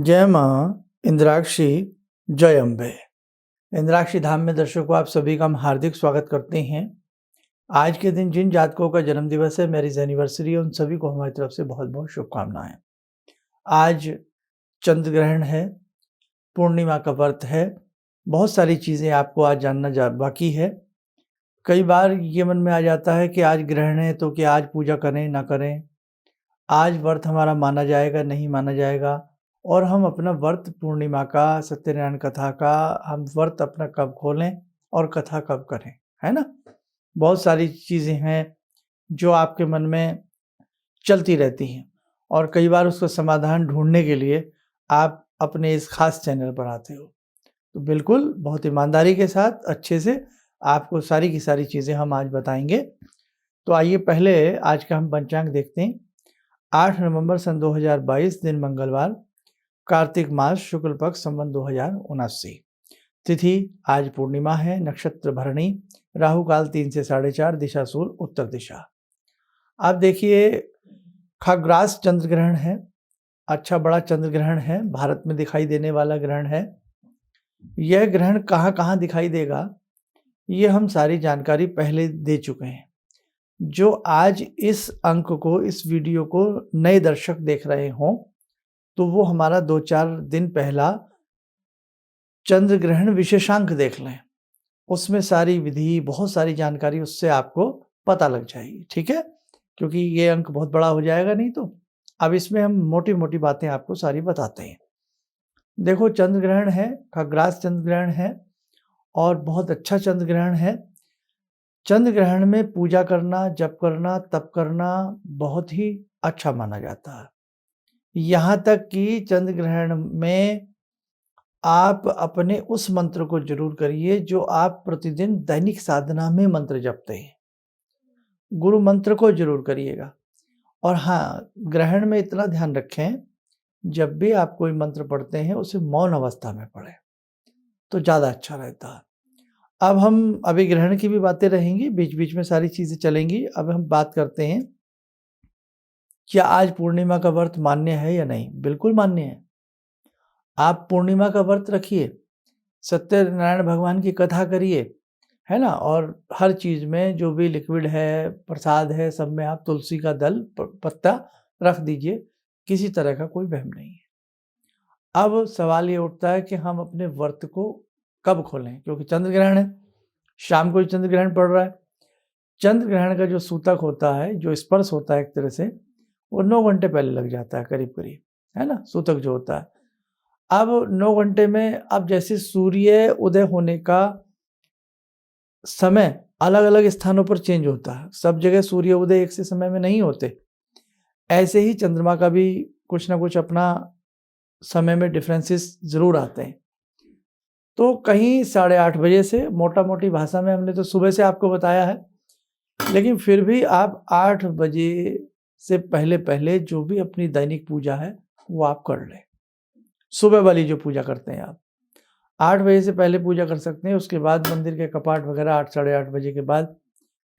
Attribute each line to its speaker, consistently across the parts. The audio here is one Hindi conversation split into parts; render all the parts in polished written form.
Speaker 1: जय माँ इंद्राक्षी, जय अम्बे। इंद्राक्षी धाम में दर्शकों आप सभी का हम हार्दिक स्वागत करते हैं। आज के दिन जिन जातकों का जन्म दिवस है, मैरिज एनिवर्सरी है, उन सभी को हमारी तरफ से बहुत बहुत शुभकामनाएं। आज चंद्र ग्रहण है, पूर्णिमा का व्रत है, बहुत सारी चीज़ें आपको आज जानना बाकी है। कई बार ये मन में आ जाता है कि आज ग्रहण है तो क्या आज पूजा करें ना करें, आज व्रत हमारा माना जाएगा नहीं माना जाएगा, और हम अपना व्रत पूर्णिमा का, सत्यनारायण कथा का, हम व्रत अपना कब खोलें और कथा कब करें, है ना? बहुत सारी चीज़ें हैं जो आपके मन में चलती रहती हैं और कई बार उसका समाधान ढूँढने के लिए आप अपने इस खास चैनल पर आते हो। तो बिल्कुल बहुत ईमानदारी के साथ अच्छे से आपको सारी की सारी चीज़ें हम आज बताएँगे। तो आइए पहले आज का हम पंचांग देखते हैं। 8 नवंबर सन 2022 दिन मंगलवार, कार्तिक मास शुक्ल पक्ष संवत 2079। तिथि आज पूर्णिमा है, नक्षत्र भरणी, राहु काल 3 से 4:30, दिशा सूर्य उत्तर दिशा। आप देखिए खग्रास चंद्र ग्रहण है, अच्छा बड़ा चंद्र ग्रहण है, भारत में दिखाई देने वाला ग्रहण है। यह ग्रहण कहाँ कहाँ दिखाई देगा, ये हम सारी जानकारी पहले दे चुके हैं। जो आज इस अंक को, इस वीडियो को नए दर्शक देख रहे हों तो वो हमारा 2-4 दिन पहला चंद्र ग्रहण विशेषांक देख लें। उसमें सारी विधि, बहुत सारी जानकारी उससे आपको पता लग जाएगी, ठीक है? क्योंकि ये अंक बहुत बड़ा हो जाएगा नहीं तो। अब इसमें हम मोटी-मोटी बातें आपको सारी बताते हैं। देखो चंद्र ग्रहण है, खग्रास चंद्र ग्रहण है और बहुत अच्छा चंद्र ग्रहण है। चंद्र ग्रहण में पूजा करना, जप करना, तप करना बहुत ही अच्छा माना जाता है। यहाँ तक कि चंद्र ग्रहण में आप अपने उस मंत्र को जरूर करिए जो आप प्रतिदिन दैनिक साधना में मंत्र जपते हैं। गुरु मंत्र को जरूर करिएगा। और हाँ, ग्रहण में इतना ध्यान रखें, जब भी आप कोई मंत्र पढ़ते हैं उसे मौन अवस्था में पढ़ें तो ज़्यादा अच्छा रहता है। अब हम अभी ग्रहण की भी बातें रहेंगी, बीच बीच में सारी चीज़ें चलेंगी। अब हम बात करते हैं क्या आज पूर्णिमा का व्रत मान्य है या नहीं। बिल्कुल मान्य है। आप पूर्णिमा का व्रत रखिए, सत्यनारायण भगवान की कथा करिए, है ना? और हर चीज़ में जो भी लिक्विड है, प्रसाद है, सब में आप तुलसी का दल पत्ता रख दीजिए, किसी तरह का कोई वहम नहीं है। अब सवाल ये उठता है कि हम अपने व्रत को कब खोलें, क्योंकि चंद्र ग्रहण है, शाम को चंद्र ग्रहण पड़ रहा है। चंद्र ग्रहण का जो सूतक होता है, जो स्पर्श होता है एक तरह से, वो 9 घंटे पहले लग जाता है करीब करीब, है ना? सूतक जो होता है, अब 9 घंटे में अब जैसे सूर्य उदय होने का समय अलग अलग स्थानों पर चेंज होता है, सब जगह सूर्य उदय एक से समय में नहीं होते, ऐसे ही चंद्रमा का भी कुछ ना कुछ अपना समय में डिफरेंसेस जरूर आते हैं। तो कहीं 8:30 बजे से, मोटा मोटी भाषा में हमने तो सुबह से आपको बताया है, लेकिन फिर भी आप 8 बजे से पहले पहले जो भी अपनी दैनिक पूजा है वो आप कर लें। सुबह वाली जो पूजा करते हैं आप 8 बजे से पहले पूजा कर सकते हैं। उसके बाद मंदिर के कपाट वगैरह 8 साढ़े 8 बजे के बाद,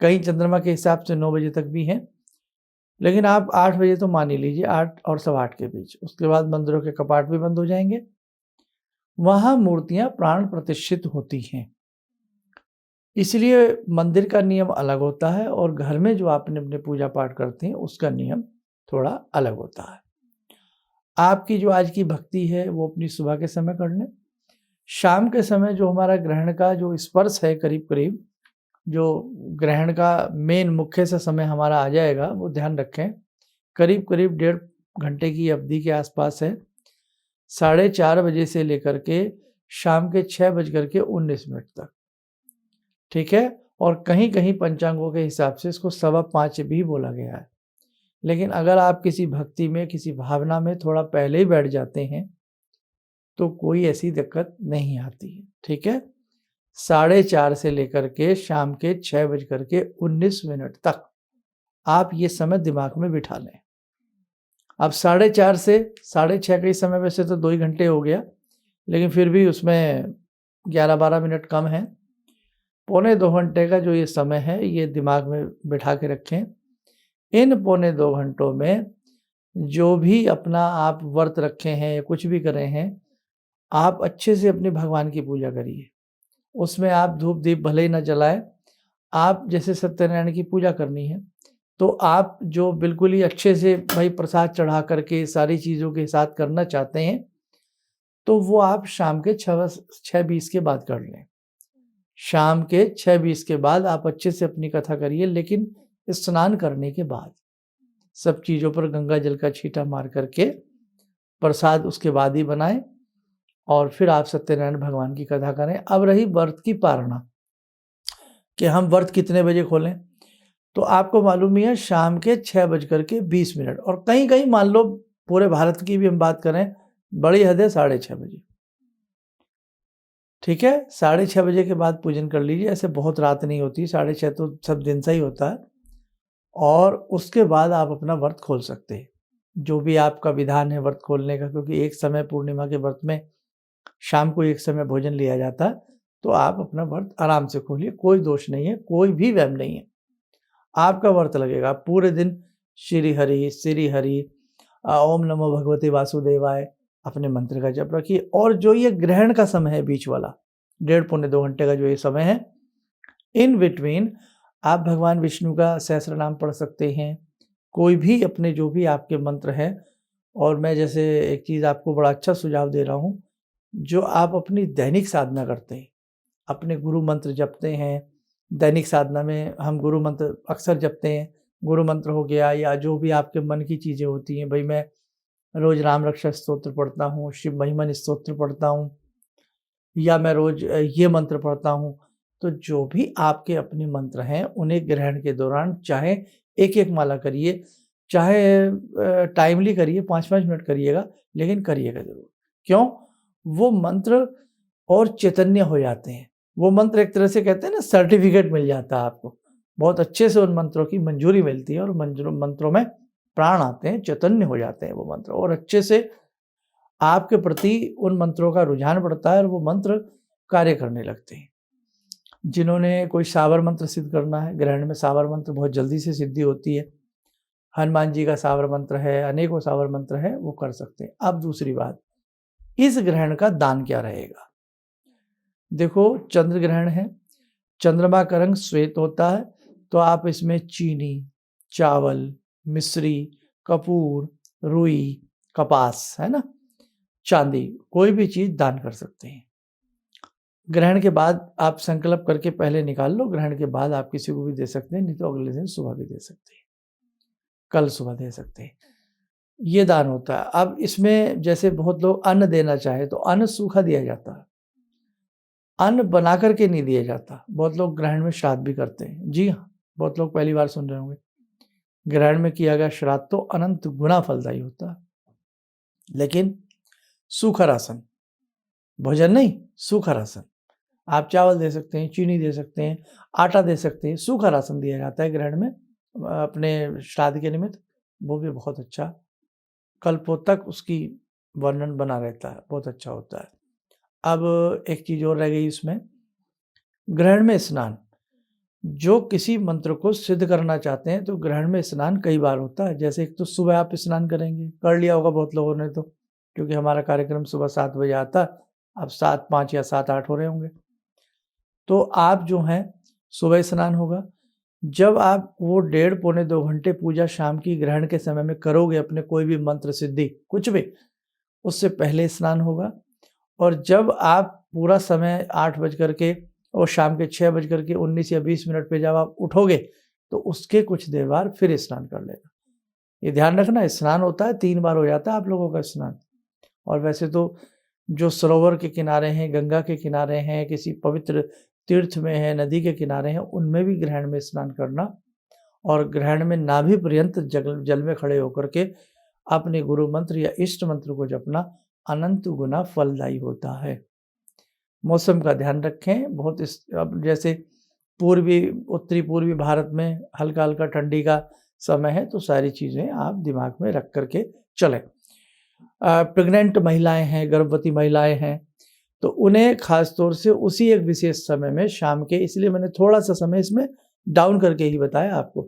Speaker 1: कहीं चंद्रमा के हिसाब से 9 बजे तक भी हैं, लेकिन आप 8 बजे तो मान ही लीजिए, 8 और 8:15 के बीच। उसके बाद मंदिरों के कपाट भी बंद हो जाएंगे, वहाँ मूर्तियाँ प्राण प्रतिष्ठित होती हैं, इसलिए मंदिर का नियम अलग होता है और घर में जो आपने अपने पूजा पाठ करते हैं उसका नियम थोड़ा अलग होता है। आपकी जो आज की भक्ति है वो अपनी सुबह के समय कर लें। शाम के समय जो हमारा ग्रहण का जो स्पर्श है, करीब करीब जो ग्रहण का मेन मुख्य सा समय हमारा आ जाएगा, वो ध्यान रखें करीब करीब 1.5 घंटे की अवधि के आसपास है, 4:30 बजे से लेकर के शाम के 6:19 तक, ठीक है? और कहीं कहीं पंचांगों के हिसाब से इसको 5:15 भी बोला गया है, लेकिन अगर आप किसी भक्ति में, किसी भावना में थोड़ा पहले ही बैठ जाते हैं तो कोई ऐसी दिक्कत नहीं आती है, ठीक है? 4:30 से लेकर के शाम के 6:19 तक आप ये समय दिमाग में बिठा लें। अब 4:30 से 6:30 का ही समय, वैसे तो 2 ही घंटे हो गया, लेकिन फिर भी उसमें 11-12 मिनट कम है। 1.25 घंटे का जो ये समय है, ये दिमाग में बिठा के रखें। इन 1.25 घंटों में जो भी अपना आप व्रत रखे हैं या कुछ भी कर रहे हैं, आप अच्छे से अपने भगवान की पूजा करिए। उसमें आप धूप दीप भले ही ना जलाएँ, आप जैसे सत्यनारायण की पूजा करनी है, तो आप जो बिल्कुल ही अच्छे से भाई प्रसाद चढ़ा कर के सारी चीज़ों के साथ करना चाहते हैं, तो वो आप शाम के 6:20 के बाद कर लें। शाम के 6:20 के बाद आप अच्छे से अपनी कथा करिए, लेकिन स्नान करने के बाद। सब चीज़ों पर गंगा जल का छींटा मार कर के प्रसाद उसके बाद ही बनाएँ और फिर आप सत्यनारायण भगवान की कथा करें। अब रही व्रत की पारणा, कि हम व्रत कितने बजे खोलें? तो आपको मालूम ही है शाम के 6:20 और कहीं-कहीं मान लो पूरे भारत की भी हम बात करें, बड़ी हद है 6:30 बजे। ठीक है? 6:30 बजे के बाद पूजन कर लीजिए, ऐसे बहुत रात नहीं होती, 6:30 तो सब दिन सा ही होता है और उसके बाद आप अपना व्रत खोल सकते हैं। जो भी आपका विधान है व्रत खोलने का, क्योंकि एक समय पूर्णिमा के व्रत में शाम को एक समय भोजन लिया जाता है, तो आप अपना व्रत आराम से खोलिए, कोई दोष नहीं है, कोई भी वहम नहीं है। आपका व्रत लगेगा, पूरे दिन श्री हरि ओम नमो भगवते वासुदेवाय अपने मंत्र का जप रखिए और जो ये ग्रहण का समय है बीच वाला, 1.5-2 घंटे का जो ये समय है, इन बिटवीन आप भगवान विष्णु का सहस्र नाम पढ़ सकते हैं, कोई भी अपने जो भी आपके मंत्र हैं और मैं जैसे एक चीज़ आपको बड़ा अच्छा सुझाव दे रहा हूँ, जो आप अपनी दैनिक साधना करते हैं, अपने गुरु मंत्र जपते हैं, दैनिक साधना में हम गुरु मंत्र अक्सर जपते हैं, गुरु मंत्र हो गया या जो भी आपके मन की चीज़ें होती हैं, भई मैं रोज़ राम रक्षा स्तोत्र पढ़ता हूँ, शिव महिमन स्तोत्र पढ़ता हूँ या मैं रोज़ ये मंत्र पढ़ता हूँ। तो जो भी आपके अपने मंत्र हैं, उन्हें ग्रहण के दौरान चाहे एक-एक माला करिए, चाहे टाइमली करिए, 5-5 मिनट करिएगा, लेकिन करिएगा ज़रूर। क्यों? वो मंत्र और चैतन्य हो जाते हैं। वो मंत्र एक तरह से कहते हैं ना सर्टिफ़िकेट मिल जाता है आपको। बहुत अच्छे से उन मंत्रों की मंजूरी मिलती है और मंत्रों में प्राण आते हैं, चैतन्य हो जाते हैं वो मंत्र और अच्छे से आपके प्रति उन मंत्रों का रुझान बढ़ता है और वो मंत्र कार्य करने लगते हैं। जिन्होंने कोई सावर मंत्र सिद्ध करना है, ग्रहण में सावर मंत्र बहुत जल्दी से सिद्धि होती है। हनुमान जी का सावर मंत्र है, अनेकों सावर मंत्र है, वो कर सकते हैं। अब दूसरी बात, इस ग्रहण का दान क्या रहेगा? देखो चंद्र ग्रहण है, चंद्रमा का रंग श्वेत होता है, तो आप इसमें चीनी, चावल, मिश्री, कपूर, रुई, कपास, है ना? चांदी, कोई भी चीज़ दान कर सकते हैं। ग्रहण के बाद आप संकल्प करके पहले निकाल लो, ग्रहण के बाद आप किसी को भी दे सकते हैं, नहीं तो अगले दिन सुबह भी दे सकते हैं, कल सुबह दे सकते हैं। ये दान होता है। अब इसमें जैसे बहुत लोग अन्न देना चाहे, तो अन्न सूखा दिया जाता है। अन्न बना कर के नहीं दिया जाता। बहुत लोग ग्रहण में श्राद्ध भी करते हैं। जी हाँ, बहुत लोग पहली बार सुन रहे होंगे। ग्रहण में किया गया श्राद्ध तो अनंत गुना फलदायी होता है। लेकिन सूखा राशन, भोजन नहीं, सूखा राशन। आप चावल दे सकते हैं, चीनी दे सकते हैं, आटा दे सकते हैं, सूखा राशन दिया जाता है ग्रहण में अपने श्राद्ध के निमित्त, वो भी बहुत अच्छा, कल्पों तक उसकी वर्णन बना रहता है, बहुत अच्छा होता है। अब एक चीज़ और रह गई इसमें, ग्रहण में स्नान। जो किसी मंत्र को सिद्ध करना चाहते हैं, तो ग्रहण में स्नान कई बार होता है। जैसे एक तो सुबह आप स्नान करेंगे, कर लिया होगा बहुत लोगों ने तो, क्योंकि हमारा कार्यक्रम सुबह 7 बजे आता है, अब 7:05 या 7:08 हो रहे होंगे। तो आप जो हैं सुबह स्नान होगा। जब आप वो 1.5-2 घंटे पूजा शाम की ग्रहण के समय में करोगे अपने कोई भी मंत्र सिद्धि कुछ भी, उससे पहले स्नान होगा और जब आप पूरा समय 8 बज कर के और शाम के 6 बज कर के 19 या 20 मिनट पे जब आप उठोगे, तो उसके कुछ देर बाद फिर स्नान कर लेना। ये ध्यान रखना स्नान होता है 3 बार हो जाता है आप लोगों का स्नान। और वैसे तो जो सरोवर के किनारे हैं, गंगा के किनारे हैं, किसी पवित्र तीर्थ में हैं, नदी के किनारे हैं, उनमें भी ग्रहण में स्नान करना और ग्रहण में नाभि पर्यंत जल में खड़े होकर के अपने गुरु मंत्र या इष्ट मंत्र को जपना अनंत गुना फलदायी होता है। मौसम का ध्यान रखें, बहुत अब जैसे उत्तरी पूर्वी भारत में हल्का-हल्का ठंडी का समय है, तो सारी चीज़ें आप दिमाग में रख कर के चलें। प्रेग्नेंट महिलाएँ हैं, गर्भवती महिलाएँ हैं, तो उन्हें ख़ास तौर से उसी एक विशेष समय में शाम के, इसलिए मैंने थोड़ा-सा समय इसमें डाउन करके ही बताया आपको।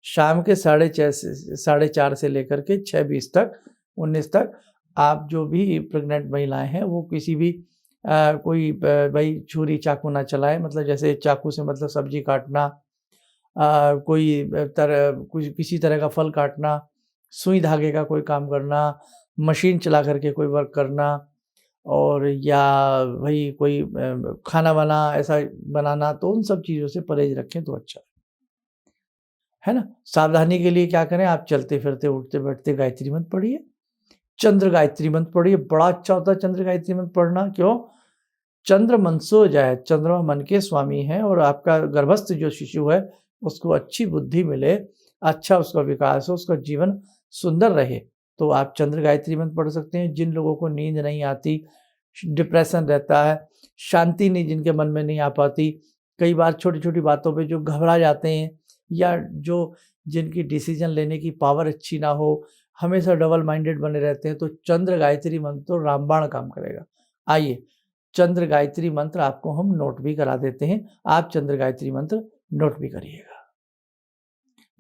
Speaker 1: शाम के 4:30 से लेकर के 6:20 तक 19 तक आप जो भी प्रेग्नेंट महिलाएं हैं वो किसी भी कोई भाई छुरी चाकू ना चलाएं, मतलब जैसे चाकू से मतलब सब्जी काटना, कोई कुछ किसी तरह का फल काटना, सुई धागे का कोई काम करना, मशीन चला करके कोई वर्क करना, और या भाई कोई खाना वाना ऐसा बनाना, तो उन सब चीज़ों से परहेज रखें तो अच्छा है ना। सावधानी के लिए क्या करें, आप चलते फिरते उठते बैठते गायत्री मंत्र पढ़िए, चंद्र गायत्री मंत्र पढ़िए, बड़ा अच्छा होता है चंद्र गायत्री मंत्र पढ़ना। क्यों? चंद्र मनसो जाए, चंद्रमा मन के स्वामी हैं, और आपका गर्भस्थ जो शिशु है उसको अच्छी बुद्धि मिले, अच्छा उसका विकास हो, उसका जीवन सुंदर रहे, तो आप चंद्र गायत्री मंत्र पढ़ सकते हैं। जिन लोगों को नींद नहीं आती, डिप्रेशन रहता है, शांति नहीं जिनके मन में नहीं आ पाती, कई बार छोटी-छोटी बातों पे जो घबरा जाते हैं, या जो जिनकी डिसीजन लेने की पावर अच्छी ना हो, हमेशा डबल माइंडेड बने रहते हैं, तो चंद्र गायत्री मंत्र तो रामबाण काम करेगा। आइए, चंद्र गायत्री मंत्र आपको हम नोट भी करा देते हैं, आप चंद्र गायत्री मंत्र नोट भी करिएगा।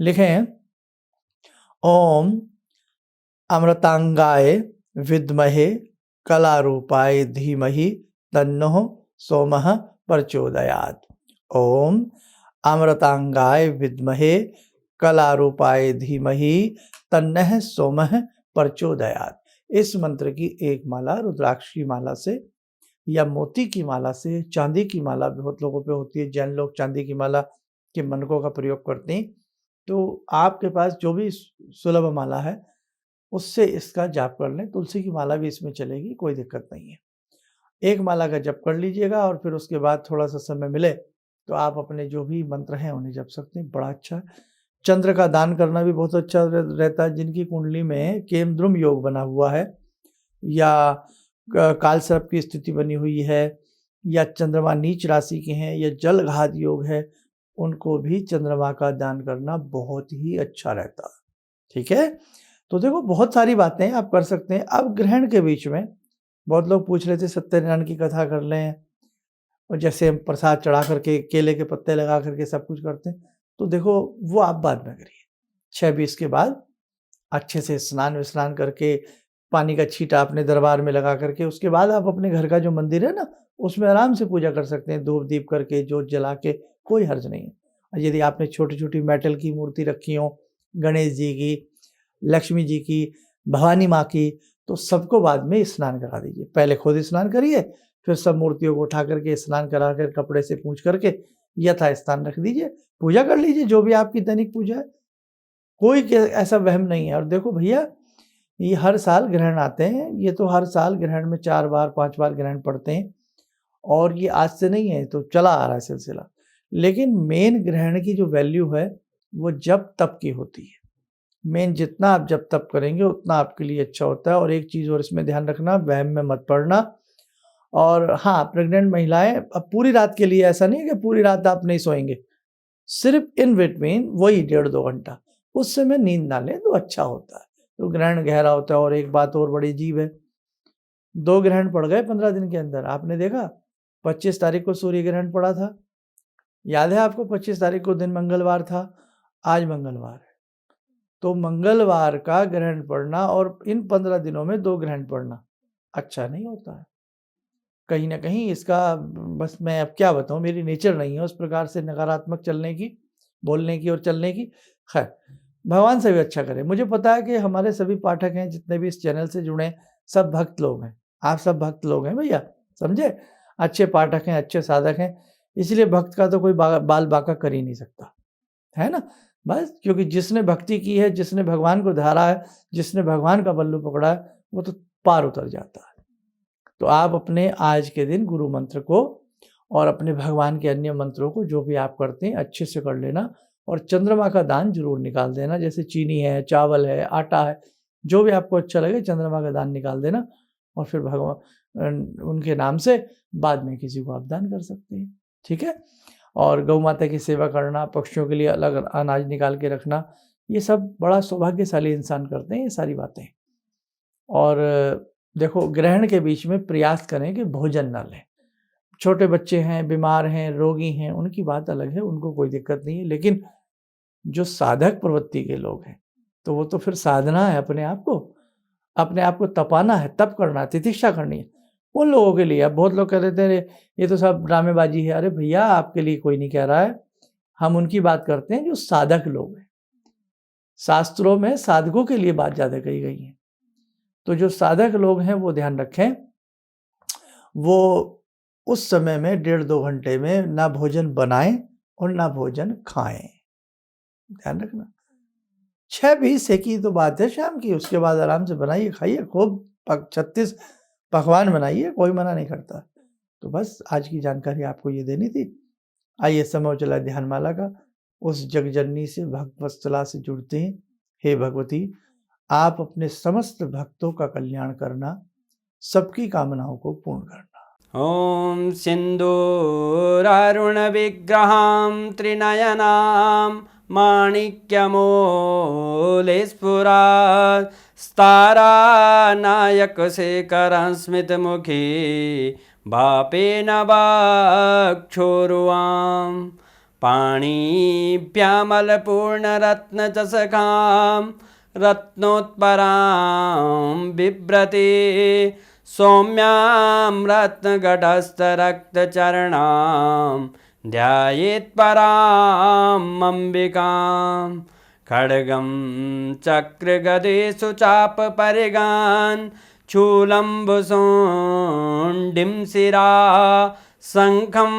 Speaker 1: लिखें, ओम अमृतांगाय विद्महे कलारूपाय धीमहि तन्नो सोमः प्रचोदयात्। ओम अमृतांगाय विद्महे कलारूपाय धीमहि तन्नः सोमः प्रचोदयात्। इस मंत्र की एक माला रुद्राक्ष की माला से या मोती की माला से, चांदी की माला बहुत लोगों पे होती है, जैन लोग चांदी की माला के मनकों का प्रयोग करते हैं, तो आपके पास जो भी सुलभ माला है उससे इसका जाप कर लें। तुलसी की माला भी इसमें चलेगी, कोई दिक्कत नहीं है। एक माला का जप कर लीजिएगा, और फिर उसके बाद थोड़ा सा समय मिले तो आप अपने जो भी मंत्र हैं उन्हें जप सकते हैं, बड़ा अच्छा है। चंद्र का दान करना भी बहुत अच्छा रहता है। जिनकी कुंडली में केमद्रुम योग बना हुआ है, या काल सर्प की स्थिति बनी हुई है, या चंद्रमा नीच राशि के हैं, या जल घात योग है, उनको भी चंद्रमा का दान करना बहुत ही अच्छा रहता है। ठीक है, तो देखो बहुत सारी बातें आप कर सकते हैं। अब ग्रहण के बीच में बहुत लोग पूछ रहे थे सत्यनारायण की कथा कर लें, और जैसे हम प्रसाद चढ़ा करके केले के पत्ते लगा करके सब कुछ करते हैं, तो देखो वो आप बाद में करिए। 6:20 के बाद अच्छे से स्नान विस्नान करके, पानी का छींटा अपने दरबार में लगा करके, उसके बाद आप अपने घर का जो मंदिर है ना, उसमें आराम से पूजा कर सकते हैं, धूप दीप करके, जोत जला के, कोई हर्ज नहीं है। और यदि आपने छोटी-छोटी मेटल की मूर्ति रखी हो, गणेश जी की, लक्ष्मी जी की, भवानी माँ की, तो सबको बाद में स्नान करा दीजिए। पहले खुद स्नान करिए, फिर सब मूर्तियों को उठा करके स्नान करा कर कपड़े से पोंछ करके यथास्थान रख दीजिए, पूजा कर लीजिए जो भी आपकी दैनिक पूजा है। कोई ऐसा वहम नहीं है। और देखो भैया, ये हर साल ग्रहण आते हैं, ये तो हर साल ग्रहण में 4 बार 5 बार ग्रहण पड़ते हैं, और ये आज से नहीं है, तो चला आ रहा है सिलसिला। लेकिन मेन ग्रहण की जो वैल्यू है वो जप तप की होती है। मेन जितना आप जप तप करेंगे उतना आपके लिए अच्छा होता है। और एक चीज़ और इसमें ध्यान रखना, वहम में मत पड़ना। और हाँ, प्रेग्नेंट महिलाएं अब पूरी रात के लिए ऐसा नहीं है कि पूरी रात आप नहीं सोएंगे, सिर्फ इन बिटवीन वही 1.5-2 घंटा उस समय नींद ना लें तो अच्छा होता है। तो ग्रहण गहरा होता है। और एक बात और बड़ी अजीब है, 2 ग्रहण पड़ गए 15 दिन के अंदर। आपने देखा 25 तारीख को सूर्य ग्रहण पड़ा था, याद है आपको? 25 तारीख को दिन मंगलवार था, आज मंगलवार है। तो मंगलवार का ग्रहण पड़ना और इन 15 दिनों में 2 ग्रहण पड़ना अच्छा नहीं होता है। कहीं न कहीं इसका बस मैं अब क्या बताऊँ, मेरी नेचर नहीं है उस प्रकार से नकारात्मक चलने की, बोलने की और चलने की। खैर, भगवान सभी अच्छा करे। मुझे पता है कि हमारे सभी पाठक हैं, जितने भी इस चैनल से जुड़े हैं, सब भक्त लोग हैं। आप सब भक्त लोग हैं भैया, समझे? अच्छे पाठक हैं, अच्छे साधक हैं, इसलिए भक्त का तो कोई बाल बांका कर ही नहीं सकता, है ना? बस क्योंकि जिसने भक्ति की है, जिसने भगवान को धारा है, जिसने भगवान का बल्लू पकड़ा है, वो तो पार उतर जाता है। तो आप अपने आज के दिन गुरु मंत्र को और अपने भगवान के अन्य मंत्रों को जो भी आप करते हैं अच्छे से कर लेना, और चंद्रमा का दान जरूर निकाल देना। जैसे चीनी है, चावल है, आटा है, जो भी आपको अच्छा लगे चंद्रमा का दान निकाल देना, और फिर भगवान उनके नाम से बाद में किसी को आप दान कर सकते हैं। ठीक है? और गौ माता की सेवा करना, पक्षियों के लिए अलग अनाज निकाल के रखना, ये सब बड़ा सौभाग्यशाली इंसान करते हैं ये सारी बातें। और देखो, ग्रहण के बीच में प्रयास करें कि भोजन ना लें। छोटे बच्चे हैं, बीमार हैं, रोगी हैं, उनकी बात अलग है, उनको कोई दिक्कत नहीं है। लेकिन जो साधक प्रवृत्ति के लोग हैं, तो वो तो फिर साधना है, अपने आप को तपाना है, तप करना है, तितिक्षा करनी है। उन लोगों के लिए अब बहुत लोग कह देते हैं ये तो सब ड्रामेबाजी है। अरे भैया, आपके लिए कोई नहीं कह रहा है, हम उनकी बात करते हैं जो साधक लोग हैं। शास्त्रों में साधकों के लिए बात ज़्यादा कही गई है। तो जो साधक लोग हैं वो ध्यान रखें, वो उस समय में 1.5-2 घंटे में ना भोजन बनाएं और ना भोजन खाएं। ध्यान रखना। 6-20 की तो बात है शाम की, उसके बाद आराम से बनाइए, खाइए, खूब 36 पकवान बनाइए, कोई मना नहीं करता। तो बस आज की जानकारी आपको ये देनी थी। आइए समय चला ध्यानमाला का, उस जगजननी से भक्तवत्सला से जुड़ते हैं। हे भगवती, आप अपने समस्त भक्तों का कल्याण करना, सबकी कामनाओं को पूर्ण करना।
Speaker 2: ओम सिंदूरारुण विग्रहां त्रिनयनां माणिक्यमूले स्फुरात् स्तारानायकशेखरं स्मितमुखी बापेन वक्षोरुवां पाणिभ्यामलपूर्णरत्नचषकां रत्नोत्परां बिभ्रति सौम्यां रत्नगटस्थरक्तचरणां ध्यायेत् पराम् अम्बिकां खड्गं चक्रगदेषु चापपरिगान् शूलम्बुशोण्डिं शिरा शङ्खं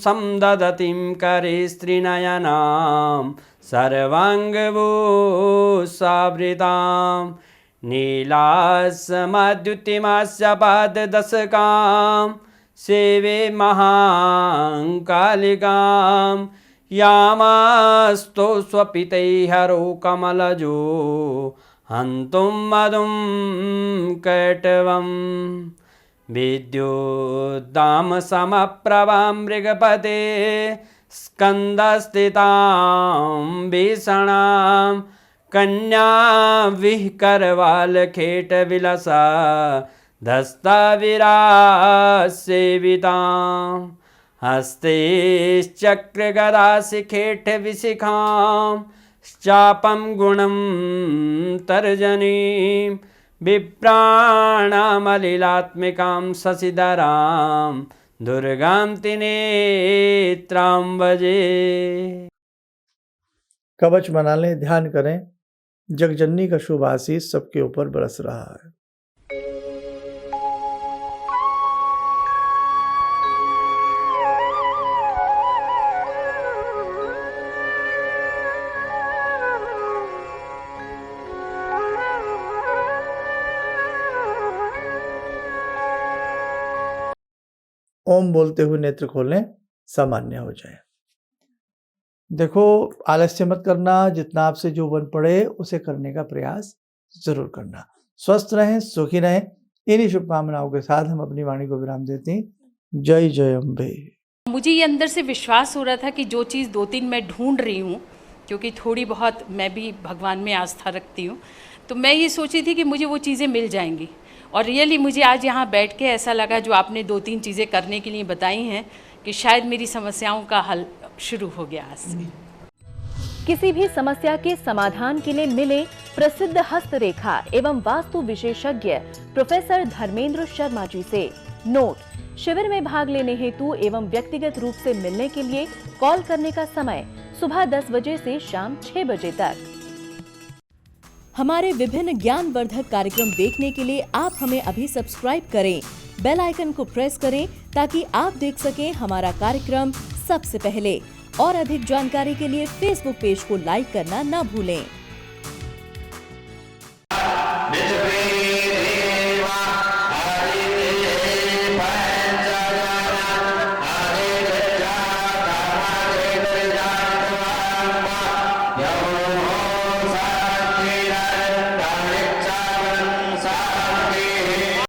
Speaker 2: समदधतीं करे स्त्रीनयनां सर्वाङ्गभूषावृतां नीलासमद्युतिमास्य पाददशकां सेवे महाकालिकां यामास्तो स्वपितैहरो कमलजो हन्तुं मधुं कैटवम् विद्युद्दामसमप्रभां मृगपते स्कन्दस्थितां भीषणां कन्या विहकरवालखेटविलसा धस्ताविरासेवितां हस्तैश्चक्रगदाशिखेटविशिखां चापं गुणं तर्जनीं विप्राणामलिलात्मिकां शशिधरां दुर्गां त्रिनेत्रां भजे।
Speaker 1: कवच बना लें, ध्यान करें, जगजननी का शुभ आशीष सबके ऊपर बरस रहा है। ओम बोलते हुए नेत्र खोलें, सामान्य हो जाए। देखो, आलस्य मत करना, जितना आपसे जो बन पड़े उसे करने का प्रयास जरूर करना। स्वस्थ रहें, सुखी रहें, इन्हीं शुभकामनाओं के साथ हम अपनी वाणी को विराम देते हैं। जय जय अम्बे।
Speaker 3: मुझे ये अंदर से विश्वास हो रहा था कि जो चीज़ 2-3 मैं ढूंढ रही हूँ, क्योंकि थोड़ी बहुत मैं भी भगवान में आस्था रखती हूँ, तो मैं ये सोची थी कि मुझे वो चीज़ें मिल जाएंगी। और रियली मुझे आज यहाँ बैठ के ऐसा लगा, जो आपने 2-3 चीज़ें करने के लिए बताई हैं, कि शायद मेरी समस्याओं का हल शुरू हो गया आज से।
Speaker 4: किसी भी समस्या के समाधान के लिए मिले प्रसिद्ध हस्तरेखा एवं वास्तु विशेषज्ञ प्रोफेसर धर्मेंद्र शर्मा जी से। नोट: शिविर में भाग लेने हेतु एवं व्यक्तिगत रूप से मिलने के लिए कॉल करने का समय सुबह 10 बजे से शाम 6 बजे तक। हमारे विभिन्न ज्ञानवर्धक कार्यक्रम देखने के लिए आप हमें अभी सब्सक्राइब करें, बेल आइकन को प्रेस करें ताकि आप देख सकें हमारा कार्यक्रम सबसे पहले। और अधिक जानकारी के लिए फेसबुक पेज को लाइक करना न भूलें।